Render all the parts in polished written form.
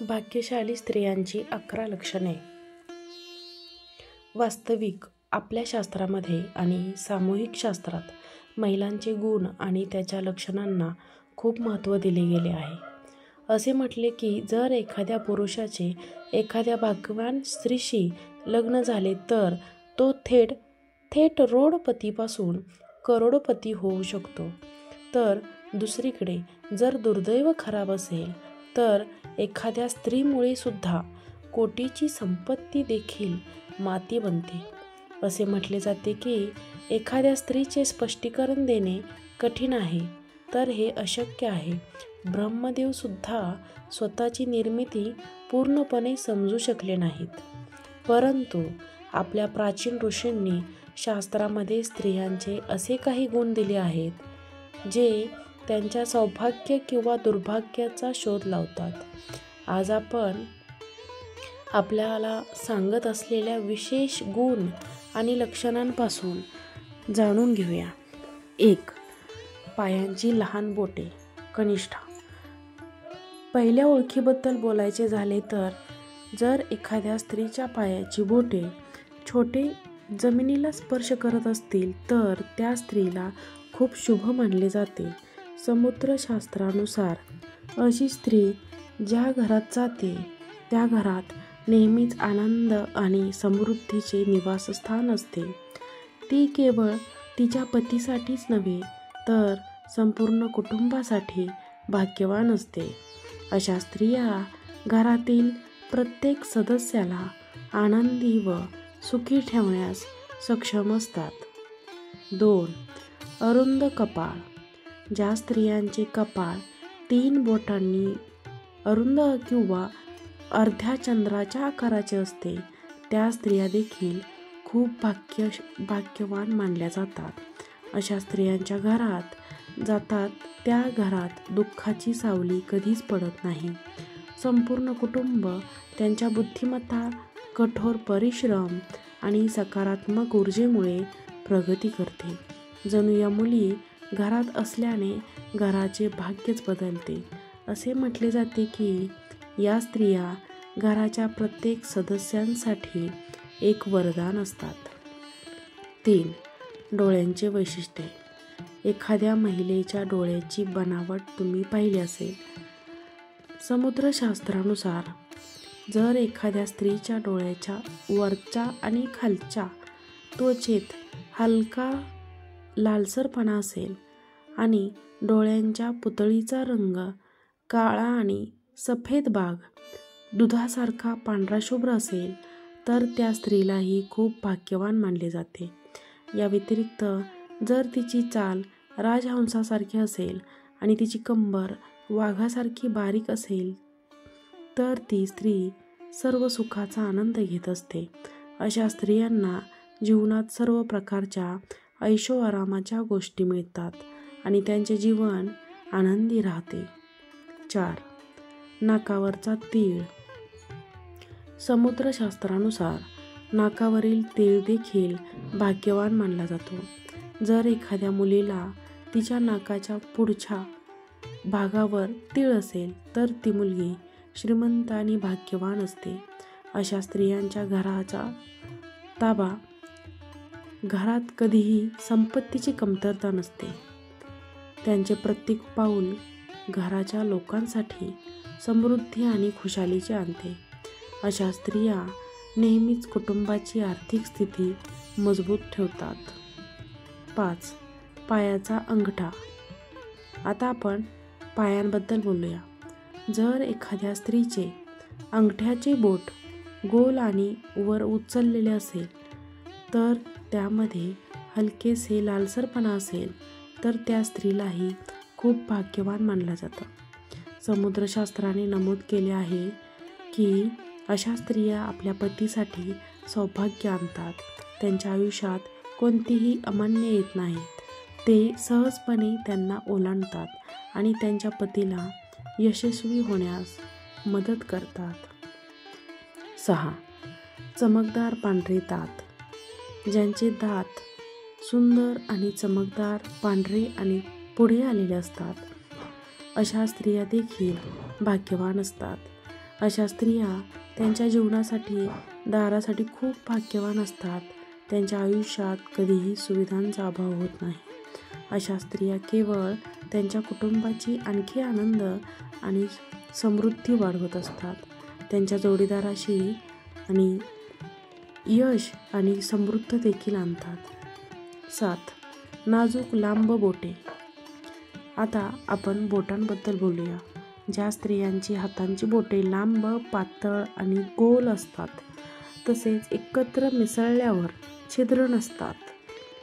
भाग्यशाली स्त्रियांची 11 लक्षणे. वास्तविक आपल्या शास्त्रामध्ये आणि सामूहिक शास्त्रात महिलांचे गुण आणि त्याच्या लक्षणांना खूप महत्त्व दिले गेले आहे. असे म्हटले की जर एखाद्या पुरुषाचे एखाद्या भाग्यवान स्त्रीशी लग्न झाले तर तो थेट रोडपतीपासून करोडपती होऊ शकतो. तर दुसरीकडे जर दुर्दैव खराब असेल तर एखाद्या स्त्रीमुळे सुद्धा कोटीची संपत्ती देखील माती बनते. असे म्हटले जाते की एखाद्या स्त्रीचे स्पष्टीकरण देणे कठीण आहे, तर हे अशक्य आहे. ब्रह्मदेव सुद्धा स्वतःची निर्मिती पूर्णपणे समजू शकले नाहीत. परंतु आपल्या प्राचीन ऋषींनी शास्त्रामध्ये स्त्रियांचे असे काही गुण दिले आहेत जे त्यांच्या सौभाग्य किंवा दुर्भाग्याचा शोध लावतात. आज आपण आपल्याला सांगत असलेल्या विशेष गुण आणि लक्षणांपासून जाणून घेऊया. 1. पायांची लहान बोटे. कनिष्ठा. पहिल्या ओळखीबद्दल बोलायचे झाले तर जर एखाद्या स्त्रीच्या पायाची बोटे छोटे जमिनीला स्पर्श करत असतील तर त्या स्त्रीला खूप शुभ मानले जाते. समुद्रशास्त्रानुसार अशी स्त्री ज्या घरात जाते त्या घरात नेहमीच आनंद आणि समृद्धीचे निवासस्थान असते. ती केवळ तिच्या पतीसाठीच नव्हे तर संपूर्ण कुटुंबासाठी भाग्यवान असते. अशा स्त्रिया घरातील प्रत्येक सदस्याला आनंदी व सुखी ठेवण्यास सक्षम असतात. 2. अरुंद कपाळ. ज्या स्त्रियांचे कपाळ 3 बोटांनी अरुंद किंवा अर्ध्या चंद्राच्या आकाराचे असते त्या स्त्रिया देखील खूप भाग्यवान मानल्या जातात. अशा स्त्रियांच्या घरात जातात त्या घरात दुःखाची सावली कधीच पडत नाही. संपूर्ण कुटुंब त्यांच्या बुद्धिमत्ता, कठोर परिश्रम आणि सकारात्मक ऊर्जेमुळे प्रगती करते. जणू या मुली घरात असल्याने घराचे भाग्यच बदलते. असे म्हटले जाते की या स्त्रिया घराच्या प्रत्येक सदस्यांसाठी एक वरदान असतात. 3. डोळ्यांचे वैशिष्ट्ये. एखाद्या महिलेच्या डोळ्याची बनावट तुम्ही पाहिली असेल. समुद्रशास्त्रानुसार जर एखाद्या स्त्रीच्या डोळ्याच्या वरच्या आणि खालच्या त्वचेत हलका लालसरपणा असेल आणि डोळ्यांच्या पुतळीचा रंग काळा आणि सफेद भाग दुधासारखा पांढराशुभ्र असेल तर त्या स्त्रीलाही खूप भाग्यवान मानले जाते. या व्यतिरिक्त जर तिची चाल राजहंसासारखी असेल आणि तिची कंबर वाघासारखी बारीक असेल तर ती स्त्री सर्व सुखाचा आनंद घेत असते. अशा स्त्रियांना जीवनात सर्व प्रकारच्या ऐशोआरामाच्या गोष्टी मिळतात आणि त्यांचे जीवन आनंदी राहते. 4. नाकावरचा तीळ. समुद्रशास्त्रानुसार नाकावरील तीळ देखील भाग्यवान मानला जातो. जर एखाद्या मुलीला तिच्या नाकाच्या पुढच्या भागावर तीळ असेल तर ती मुलगी श्रीमंत आणि भाग्यवान असते. अशा स्त्रियांच्या घराचा ताबा घरात कधीही संपत्तीची कमतरता नसते. त्यांचे प्रत्येक पाऊल घराच्या लोकांसाठी समृद्धी आणि खुशालीचे आणते. अशा स्त्रिया नेहमीच कुटुंबाची आर्थिक स्थिती मजबूत ठेवतात. 5. पायाचा अंगठा. आता आपण पायांबद्दल बोलूया. जर एखाद्या स्त्रीचे अंगठ्याचे बोट गोल आणि वर उचललेले असेल तर त्यामध्ये हलकेसे लालसरपणा असेल तर त्या स्त्रीलाही खूप भाग्यवान मानलं जातं. समुद्रशास्त्राने नमूद केले आहे की अशा स्त्रिया आपल्या पतीसाठी सौभाग्य आणतात. त्यांच्या आयुष्यात कोणतीही अमान्य येत नाहीत. ते सहजपणे त्यांना ओलांडतात आणि त्यांच्या पतीला यशस्वी होण्यास मदत करतात. 6. चमकदार पांढरे दात. ज्यांचे दात सुंदर आणि चमकदार पांढरे आणि पुढे आलेले असतात अशा स्त्रिया देखील भाग्यवान असतात. अशा स्त्रिया त्यांच्या जीवनासाठी दारासाठी खूप भाग्यवान असतात. त्यांच्या आयुष्यात कधीही सुविधांचा अभाव होत नाही. अशा स्त्रिया केवळ त्यांच्या कुटुंबाची आणखी आनंद आणि समृद्धी वाढवत असतात. त्यांच्या जोडीदाराशी आणि यश आणि समृद्धी देखील आणतात. 7. नाजूक लांब बोटे. आता आपण बोटांबद्दल बोलूया. ज्या स्त्रियांची हातांची बोटे लांब, पातळ आणि गोल असतात, तसेच एकत्र मिसळल्यावर छिद्र नसतात,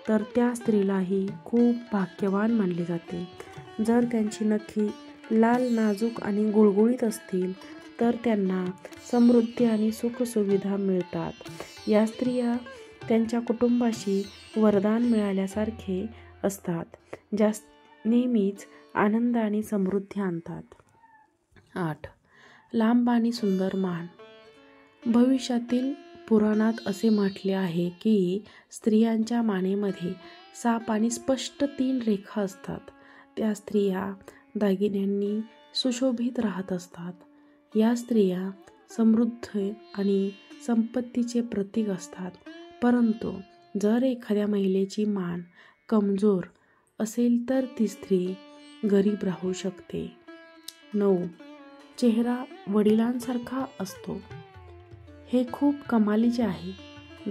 तर त्या स्त्रीलाही खूप भाग्यवान मानले जाते. जर त्यांची नखे लाल, नाजूक आणि गुळगुळीत असतील, तर त्यांना समृद्धी आणि सुखसुविधा मिळतात. या स्त्रिया त्यांच्या कुटुंबाशी वरदान मिळाल्यासारखे असतात, ज्या नेहमीच आनंद आणि समृद्धी आणतात. 8. लांब आणि सुंदर मान. भविष्यातील पुराणात असे म्हटले आहे की स्त्रियांच्या मानेमध्ये साप आणि स्पष्ट 3 रेखा असतात. त्या स्त्रिया दागिन्यांनी सुशोभित राहत असतात. या स्त्रिया समृद्धी आणि संपत्तीचे प्रतीक असतात. परंतु जर एखाद्या महिलेची मान कमजोर असेल तर ती स्त्री गरीब राहू शकते. 9. चेहरा वडिलांसारखा असतो. हे खूप कमालीचे आहे.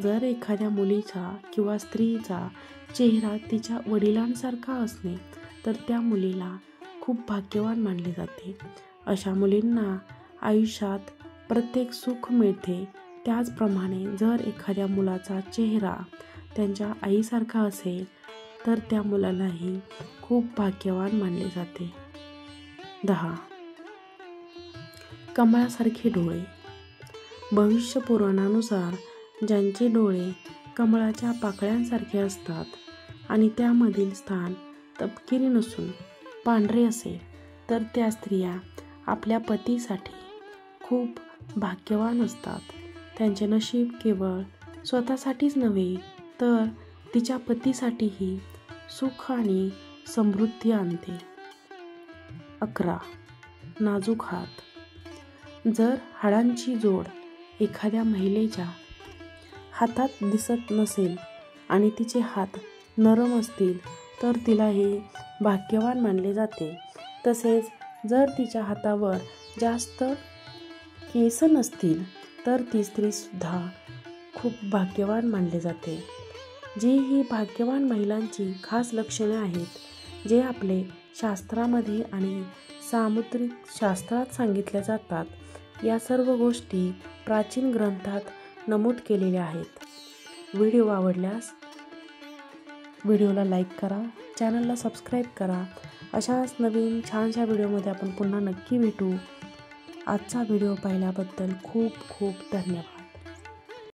जर एखाद्या मुलीचा किंवा स्त्रीचा चेहरा तिच्या वडिलांसारखा असणे, तर त्या मुलीला खूप भाग्यवान मानले जाते. अशा मुलींना आयुष्यात प्रत्येक सुख मिळते. त्याचप्रमाणे जर एखाद्या मुलाचा चेहरा त्यांच्या आईसारखा असेल, तर त्या मुलालाही खूप भाग्यवान मानले जाते. 10. कमळासारखे डोळे. भविष्य पुराणानुसार ज्यांचे डोळे कमळाच्या पाकळ्यांसारखे असतात आणि त्यामधील स्थान तपकिरी नसून पांढरे असेल, तर त्या स्त्रिया आपल्या पतीसाठी खूप भाग्यवान असतात. त्यांचे नशीब केवळ स्वतःसाठीच नव्हे, तर तिच्या पतीसाठीही सुख आणि समृद्धी आणते. 11. नाजूक हात. जर हाडांची जोड एखाद्या महिलेच्या हातात दिसत नसेल आणि तिचे हात नरम असतील, तर तिला हे भाग्यवान मानले जाते. तसेच जर तिच्या हातावर जास्त केस नसतील, तर ती स्त्रीसुद्धा खूप भाग्यवान मानले जाते. जी ही भाग्यवान महिलांची खास लक्षणे आहेत, जे आपले शास्त्रामध्ये आणि सामुद्रिक शास्त्रात सांगितल्या जातात. या सर्व गोष्टी प्राचीन ग्रंथात नमूद केलेल्या आहेत. व्हिडिओ आवडल्यास व्हिडिओला लाईक करा, चॅनलला सबस्क्राईब करा. अशाच नवीन छानशा व्हिडिओमध्ये आपण पुन्हा नक्की भेटू. आजचा व्हिडिओ पाहिल्याबद्दल खूप खूप धन्यवाद.